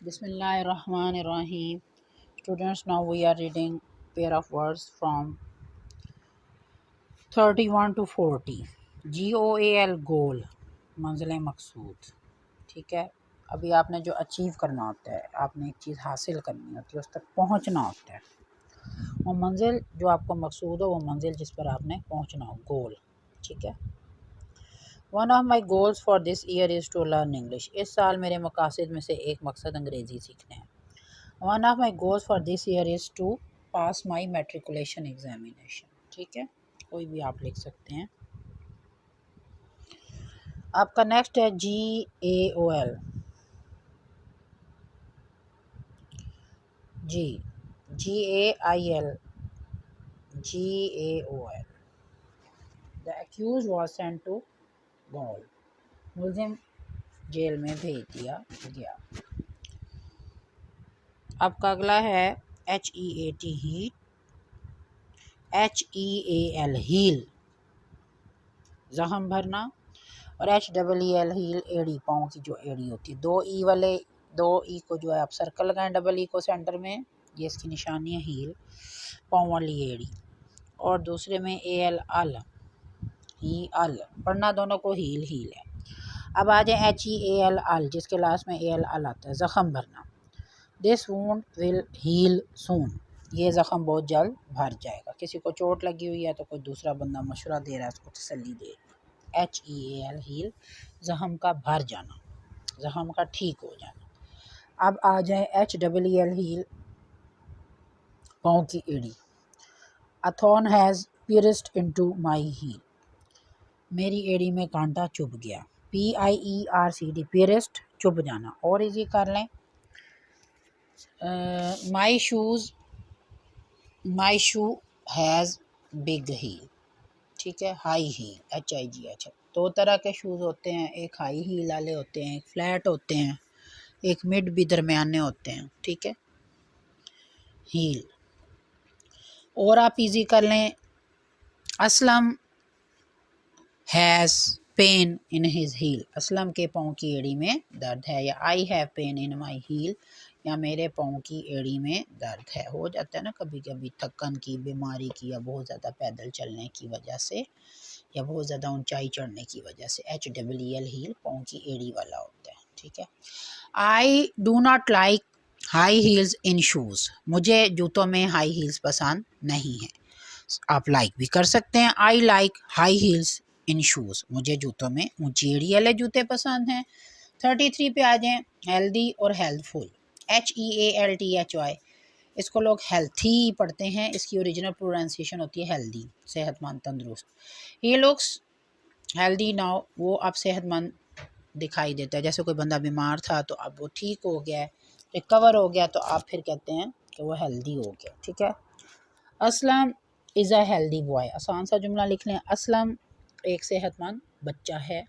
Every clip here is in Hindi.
Bismillahirrahmanirrahim. Students, now we are reading pair of words from 31 to 40. GOAL गोल, मंजिल मकसूद। ठीक है, अभी आपने जो अचीव करना होता है, आपने एक चीज़ हासिल करनी होती है, उस तक पहुंचना होता है। वो मंजिल जो आपको मकसूद हो, वो मंजिल जिस पर आपने पहुंचना हो, गोल। ठीक है। One of my goals for this year is to learn English. इस साल मेरे मकासद में से एक मकसद अंग्रेज़ी सीखने हैं। One of my goals for this year is to pass my matriculation examination. ठीक है, कोई भी आप लिख सकते हैं। आपका नेक्स्ट है GAOL। GAIL GAOL। The accused was sent to gaol. मुलजिम जेल में भेज दिया गया। आपका अगला है HEAT हीट, HEAL हील, जख्म भरना, और HEEL हील, एड़ी, पाँव की जो एड़ी होती है। दो ई को जो है आप सर्कल लगाएं, डबल ई को सेंटर में, ये इसकी निशानी है, हील, पाँव वाली एड़ी। और दूसरे में AL अल, ही अल, पढ़ना दोनों को हील हील है। अब आ जाए HEAL अल, जिसके लास्ट में AL अल आता है, जख्म भरना। दिस वुंड विल हील सून, ये ज़ख़म बहुत जल्द भर जाएगा। किसी को चोट लगी हुई है तो कोई दूसरा बंदा मशवरा दे रहा है, उसको तसल्ली दे। HEAL हील, ज़ख़म का भर जाना, ज़ख़म का ठीक हो जाना। अब आ जाए HEEL हील, पाँव की एड़ी। A thorn has pierced into my heel, मेरी एड़ी में कांटा चुभ गया। PIERCD, पियर्स्ड, चुभ जाना। और इजी कर लें, माई शू हैज़ बिग हील। ठीक है, हाई हील, HIG। अच्छा, दो तरह के शूज़ होते हैं, एक हाई हील वाले होते हैं, एक फ्लैट होते हैं, एक मिड भी दरमियाने होते हैं। ठीक है, हील। और आप इजी कर लें, Aslam has pain in his heel, Aslam के पाँव की एड़ी में दर्द है। या I have pain in my heel, या मेरे पाँव की एड़ी में दर्द है। हो जाता है ना कभी कभी, थकन की, बीमारी की, या बहुत ज़्यादा पैदल चलने की वजह से, या बहुत ज़्यादा ऊंचाई चढ़ने की वजह से। HEEL हील, पाँव की एड़ी वाला होता है। ठीक है। I do not like high heels in shoes, मुझे जूतों में हाई हील्स पसंद नहीं है। आप लाइक भी कर सकते हैं, I like high heels in shoes, मुझे जूतों में ऊंची एड़ी वाले जूते पसंद हैं। 33 पे आ जाएं, हेल्दी और हेल्थफुल। HEALTHY, इसको लोग हेल्थी पढ़ते हैं, इसकी ओरिजिनल प्रोनाउंसिएशन होती है हेल्दी, सेहतमंद, तंदुरुस्त। ये लोग हेल्दी नाउ, वो अब सेहतमंद दिखाई देता है। जैसे कोई बंदा बीमार था तो अब वो ठीक हो गया है, रिकवर हो गया, तो आप फिर कहते हैं कि वो हेल्दी हो गया। ठीक है। Aslam is a healthy boy, आसान सा जुमला लिख लें, असलम एक सेहतमंद बच्चा है,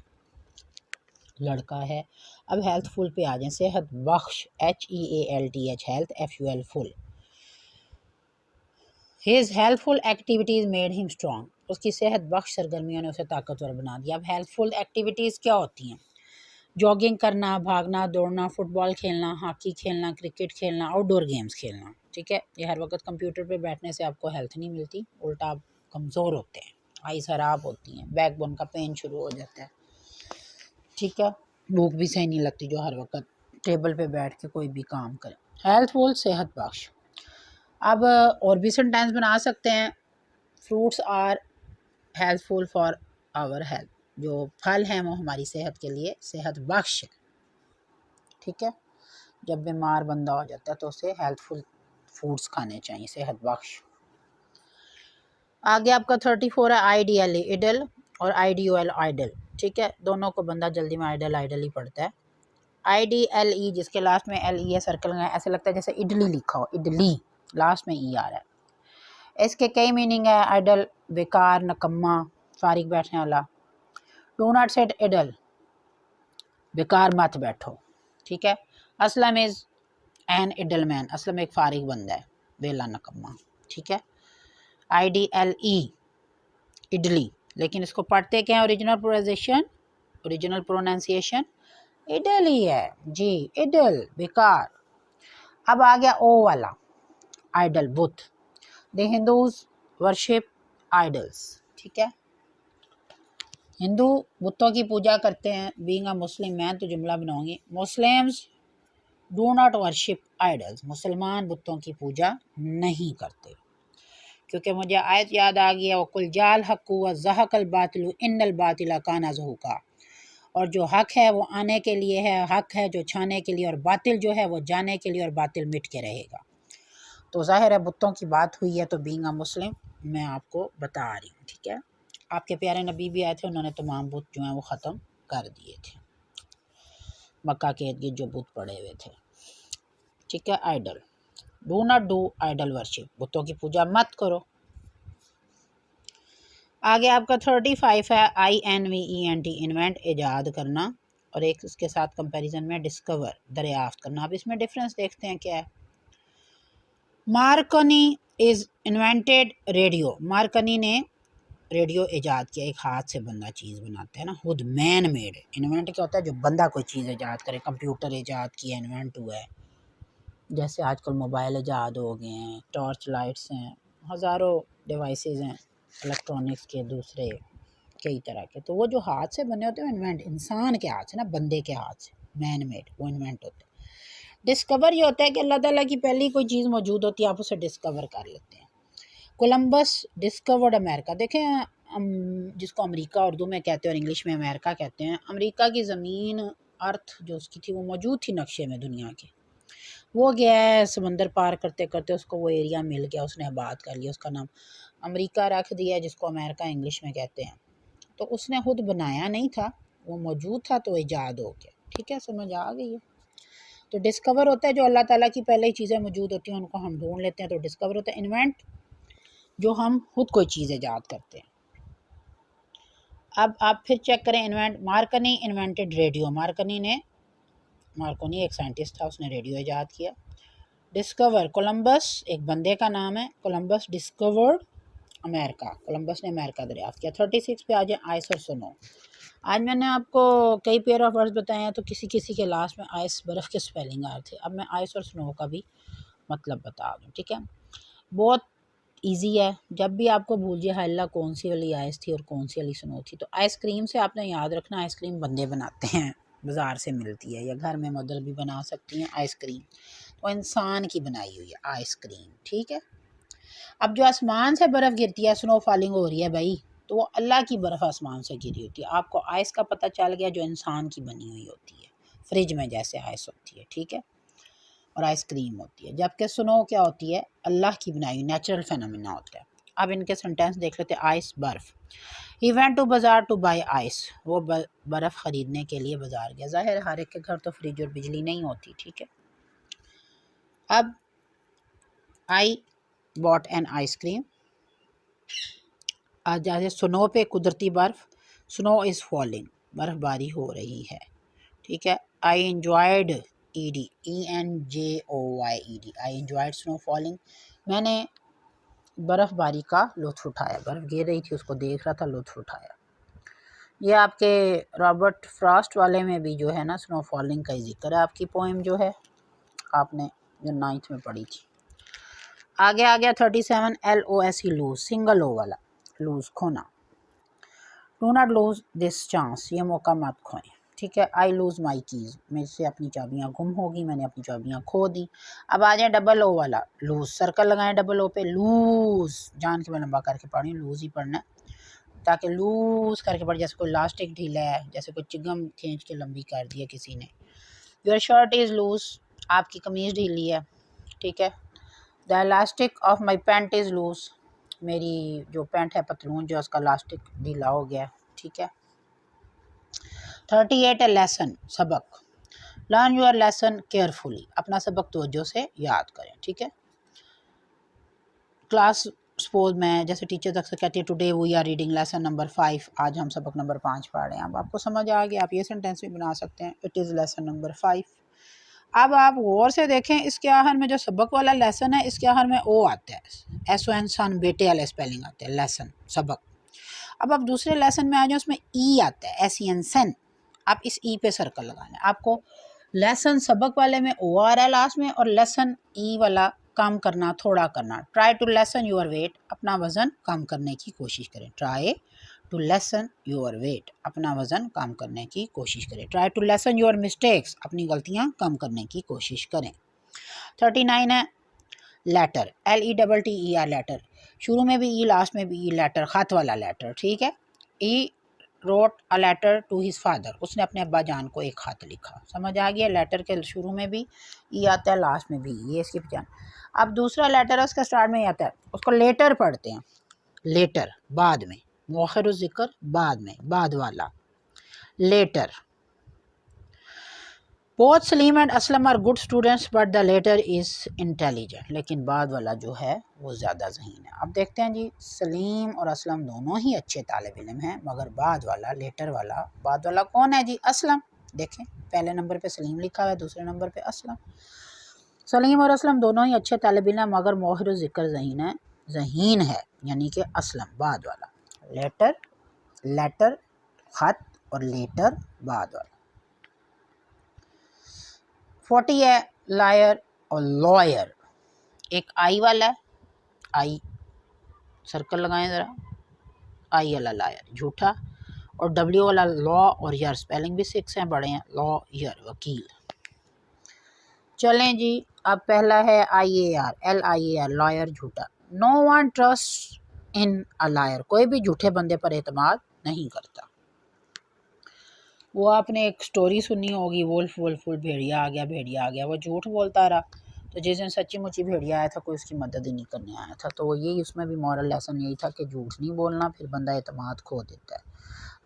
लड़का है। अब हेल्थफुल पे आ जाए, सेहत बख्श, HEALTH, health, FUL full. His helpful activities made him strong, उसकी सेहत बख्श सरगर्मियों ने उसे ताकतवर बना दिया। अब हेल्पफुल एक्टिविटीज़ क्या होती हैं? जॉगिंग करना, भागना, दौड़ना, फुटबॉल खेलना, हॉकी खेलना, क्रिकेट खेलना, आउटडोर गेम्स खेलना। ठीक है, ये हर वक्त कंप्यूटर पे बैठने से आपको हेल्थ नहीं मिलती, उल्टा आप कमज़ोर होते हैं, आई खराब होती हैं, बैकबोन का पेन शुरू हो जाता है। ठीक है, भूख भी सही नहीं लगती जो हर वक्त टेबल पे बैठ के कोई भी काम करे। हेल्थफुल, सेहत बख्श। अब और भी सेंटेंस बना सकते हैं, fruits are helpful for our health, जो फल हैं वो हमारी सेहत के लिए सेहत बख्श है। ठीक है, जब बीमार बंदा हो जाता है तो उसे हेल्पफुल फूड्स खाने चाहिए, सेहत बख्श। आगे आपका 34 है IDL इडल, और IDOL आइडल। ठीक है, दोनों को बंदा जल्दी में आइडल आइडल ही पढ़ता है। IDLE, जिसके लास्ट में LE है, सर्कल में, ऐसे लगता है जैसे इडली लिखा हो, इडली, लास्ट में E आ रहा है। इसके कई मीनिंग है। आइडल, बेकार, नकम्मा, फारिग बैठने वाला। डू नॉट सेट इडल, बेकार मत बैठो। ठीक है। Aslam is an idle man, Aslam एक फारिग बंदा है, बेला, नकम्मा। ठीक है। IDLE इडली, लेकिन इसको पढ़ते क्या है? ओरिजिनल प्रोनाउंसिएशन इडल ही है जी, इडल, बेकार। अब आ गया ओ वाला, आइडल, बुत। द हिंदूज वर्शिप आइडल्स, ठीक है। हिंदू बुतों की पूजा करते हैं। बीइंग अ मुस्लिम, मैं तो जुमला बनाऊंगी, Muslims do not worship idols, मुसलमान बुतों की पूजा नहीं करते। क्योंकि मुझे आयत याद आ गया, वकुल जाल हक्कु व ज़हकल बातिलु इन्नल बातिला काना ज़हूका, और जो हक है वो आने के लिए है, हक है जो छाने के लिए, और बातिल जो है वो जाने के लिए, और बातिल मिट के रहेगा। तो ज़ाहिर है बुतों की बात हुई है, तो बीइंग अ मुस्लिम मैं आपको बता रही हूँ, ठीक है। आपके प्यारे नबी भी आए थे, उन्होंने तमाम बुत जो हैं वो ख़त्म कर दिए थे, मक्का के इर्द गिर्द जो बुत पड़े हुए थे, ठीक है। Idol, do not do idol worship, बुतों की पूजा मत करो। आगे आपका 35 है INVENT, इन्वेंट, ईजाद करना, और एक इसके साथ कंपैरिजन में डिस्कवर, दरियाफ्त करना। अब इसमें डिफरेंस देखते हैं क्या है। Markovnikov is invented radio, Markovnikov ने रेडियो ईजाद किया, एक हाथ से बंदा चीज़ बनाता है ना, खुद मैन मेड। इन्वेंट क्या होता है, जो बंदा कोई चीज़ ईजाद करे, कंप्यूटर ईजाद किया, इन्वेंट हुआ है। जैसे आजकल मोबाइल ईजाद हो गए हैं, टॉर्च लाइट्स हैं, हज़ारों डिवाइसेस हैं इलेक्ट्रॉनिक्स के, दूसरे कई तरह के। तो वो जो हाथ से बने होते हैं इन्वेंट, इंसान के हाथ से ना, बंदे के हाथ से, मैन मेड, वो इन्वेंट होते हैं। डिस्कवर ये होता है कि अल्लाह ताला की पहली कोई चीज़ मौजूद होती है, आप उसे डिस्कवर कर लेते हैं। कोलंबस डिस्कवर्ड अमेरिका, देखें जिसको अमेरिका उर्दू में कहते हैं और इंग्लिश में अमेरिका कहते हैं। अमेरिका की ज़मीन, अर्थ जो उसकी थी वो मौजूद थी नक्शे में दुनिया के। वो गया है समंदर पार करते करते, उसको वो एरिया मिल गया, उसने आबाद कर लिया, उसका नाम अमेरिका रख दिया, जिसको अमेरिका इंग्लिश में कहते हैं। तो उसने खुद बनाया नहीं था, वो मौजूद था तो ईजाद हो गया, ठीक है, समझ आ गई है। तो डिस्कवर होता है जो अल्लाह ताला की पहले ही चीज़ें मौजूद होती हैं, उनको हम ढूंढ लेते हैं, तो डिस्कवर होता है। इन्वेंट, जो हम खुद कोई चीज़ ईजाद करते हैं। अब आप फिर चेक करें, इन्वेंट, मार्कनी इन्वेंटेड रेडियो, मार्कोनी एक साइंटिस्ट था, उसने रेडियो ईजाद किया। डिस्कवर, कोलंबस एक बंदे का नाम है, कोलंबस डिस्कवर्ड अमेरिका, कोलंबस ने अमेरिका दरियाफ्त किया। 36 पे आ जाए, आइस और स्नो। आज मैंने आपको कई पेयर ऑफ वर्ड्स बताए हैं, तो किसी किसी के लास्ट में आइस, बर्फ़ के स्पेलिंग आ रहे थे। अब मैं आइस और स्नो का भी मतलब बता दूँ, ठीक है। बहुत इजी है, जब भी आपको भूल जाए हल्ला कौन सी वाली आइस थी और कौन सी वाली स्नो थी, तो आइसक्रीम से आपने याद रखना, आइसक्रीम बंदे बनाते हैं, बाज़ार से मिलती है, या घर में मदर भी बना सकती हैं आइसक्रीम, तो इंसान की बनाई हुई है आइसक्रीम, ठीक है। अब जो आसमान से बर्फ़ गिरती है, स्नो फॉलिंग हो रही है भाई, तो वो अल्लाह की बर्फ़ आसमान से गिरी होती है। आपको आइस का पता चल गया, जो इंसान की बनी हुई होती है, फ्रिज में जैसे आइस होती है, ठीक है, और आइसक्रीम होती है। जबकि स्नो क्या होती है, अल्लाह की बनाई हुई नेचुरल फेनोमेना होता है। अब इनके सेंटेंस देख लेते हैं। आइस, बर्फ़। ही वेंट टू बाज़ार टू बाई आइस, वो बर्फ़ ख़रीदने के लिए बाज़ार गया। ज़ाहिर हर एक के घर तो फ्रिज और बिजली नहीं होती, ठीक है। अब आई बॉट एन आइसक्रीम, आज जैसे स्नो पे कुदरती बर्फ़, स्नो इज़ फॉलिंग, बर्फ़बारी हो रही है, ठीक है। I enjoyed, ENJOYED, I enjoyed snow falling, मैंने बर्फ़बारी का लुत्फ़ उठाया, बर्फ़ गिर रही थी उसको देख रहा था, लुत्फ़ उठाया। ये आपके रॉबर्ट फ्रॉस्ट वाले में भी जो है ना, स्नो फॉलिंग का ही जिक्र है, आपकी पोएम जो है आपने जो 9th में पढ़ी थी। आगे आ गया 37, LOSE लूज़, सिंगल ओ वाला, लूज़ खोना। Do not lose this chance, ये मौका मत खोएं, ठीक है। आई लूज़ माई कीज़, मेरे से अपनी चाबियाँ गुम होगी, मैंने अपनी चाबियाँ खो दी। अब आ जाए डबल ओ वाला, लूज़, सर्कल लगाएं डबल ओ पे, लूज़, जान के मैं लंबा करके पढ़ी, लूज़ ही पढ़ना है, ताकि लूज़ करके पढ़, जैसे कोई लास्टिक ढीला है, जैसे कोई चिगम खींच के लंबी कर दी है किसी ने। योर शर्ट इज़ लूज़, आपकी कमीज़ ढीली है, ठीक है। The elastic of my pant is loose, मेरी जो पैंट है, पतलून जो उसका इलास्टिक ढीला हो गया, ठीक है। 38 लेसन, सबक। लर्न योर लेसन केयरफुली, अपना सबक तवज्जो से याद करें, ठीक है। क्लास, सपोज मैं जैसे टीचर अक्सर कहती है, today we are reading lesson number 5, आज हम सबक नंबर 5 पढ़ रहे हैं। अब आपको समझ आ गया, आप ये सेंटेंस भी बना सकते हैं, इट इज़ लेसन नंबर 5। अब आप गौर से देखें, इसके आखिर में जो सबक वाला लेसन है, इसके आखिर में ओ आता है, SON सन, बेटे वाला स्पेलिंग आता है, लेसन, सबक। अब आप दूसरे लेसन में आ जाए, उसमें ई आता है, SEN सन, आप इस ई पे सर्कल लगाना है। आपको लेसन सबक वाले में ओ आ रहा है लास्ट में, और लेसन ई वाला कम करना, थोड़ा करना। Try to lessen your weight, अपना वज़न कम करने की कोशिश करें। Try to lessen your weight, अपना वज़न कम करने की कोशिश करें। Try to lessen your mistakes, अपनी गलतियाँ कम करने की कोशिश करें। 39 है लेटर, LETTER लेटर, शुरू में भी ई लास्ट में भी ई, लेटर ख़त वाला लेटर, ठीक है। He wrote a letter to his father, उसने अपने अब्बा जान को एक ख़त लिखा। समझ आ गया, लेटर के शुरू में भी ई आता है, लास्ट में भी, ये इसकी पहचान। अब दूसरा लेटर है उसका स्टार्ट में ही आता है, उसको लेटर पढ़ते हैं। लेटर बाद में, मुअख्खर ज़िक्र बाद में, बाद वाला latter. Both Salim and Aslam are good students but the latter is intelligent, लेकिन बाद वाला जो है वो ज़्यादा ज़हीन है। अब देखते हैं जी, सलीम और असलम दोनों ही अच्छे तालिब इल्म हैं, मगर बाद वाला, लेटर वाला, बाद वाला कौन है जी? असलम। देखें, पहले नंबर पे सलीम लिखा हुआ है, दूसरे नंबर पे असलम। सलीम और असलम दोनों ही अच्छे तालिब इल्म हैं, मगर मोहर ज़िक्र ज़हीन है, यानी कि असलम बाद वाला। लेटर, लेटर ख़त, और लेटर बाद वाला। 40 है लायर और लॉयर, एक आई वाला है, आई सर्कल लगाएं ज़रा, आई वाला लायर झूठा, और डब्ल्यू वाला लॉ और यर, स्पेलिंग भी 6 हैं, बड़े हैं, लॉ यर वकील। चलें जी, अब पहला है IAR, LIAR लॉयर झूठा। No one trust in a liar, कोई भी झूठे बंदे पर एतमाद नहीं करता। वो आपने एक स्टोरी सुनी होगी, वुल्फ भेड़िया आ गया, भेड़िया आ गया, वो झूठ बोलता रहा, तो जिस दिन सच्ची मुच्ची भेड़िया आया था कोई उसकी मदद ही नहीं करने आया था। तो यही उसमें भी मॉरल लेसन यही था कि झूठ नहीं बोलना, फिर बंदा एतमाद खो देता है।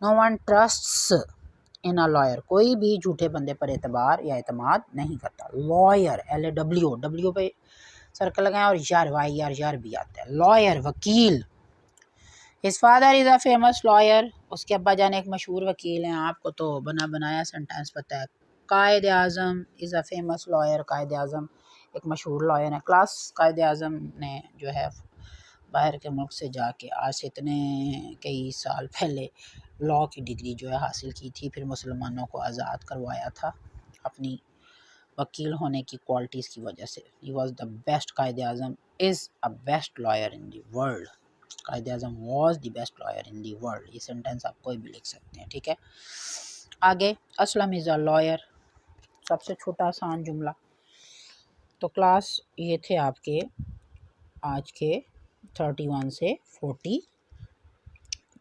No one trusts in a lawyer, कोई भी झूठे बंदे पर एतबार या एतमाद नहीं करता। लॉयर LAW पे सर्कल लगाएं, और यार भी आता है, लॉयर वकील। His father is a famous lawyer, उसके अब्बा जान एक मशहूर वकील हैं। आपको तो बना बनाया सेंटेंस पता है। कायद आज़म इज़ अ फेमस लॉयर, कायद आज़म एक मशहूर लॉयर है। क्लास कायद आज़म ने जो है बाहर के मुल्क से जाके आज से इतने कई साल पहले लॉ की डिग्री जो है हासिल की थी, फिर मुसलमानों को आज़ाद करवाया था अपनी वकील होने की क्वालिटीज़ की वजह से। He was the best, Quaid Azam is a best lawyer in the world, Quaid Azam was the best lawyer in the world. ये सेंटेंस आप कोई भी लिख सकते हैं, ठीक है। आगे, असलम इज़ अ लॉयर, सबसे छोटा आसान जुमला। तो क्लास ये थे आपके आज के 31 से 40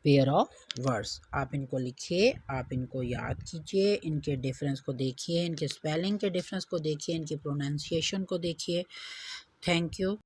पेयर ऑफ वर्ड्स। आप इनको लिखिए, आप इनको याद कीजिए, इनके डिफरेंस को देखिए, इनके स्पेलिंग के डिफरेंस को देखिए, इनकी प्रोनाउंसिएशन को देखिए। Thank you.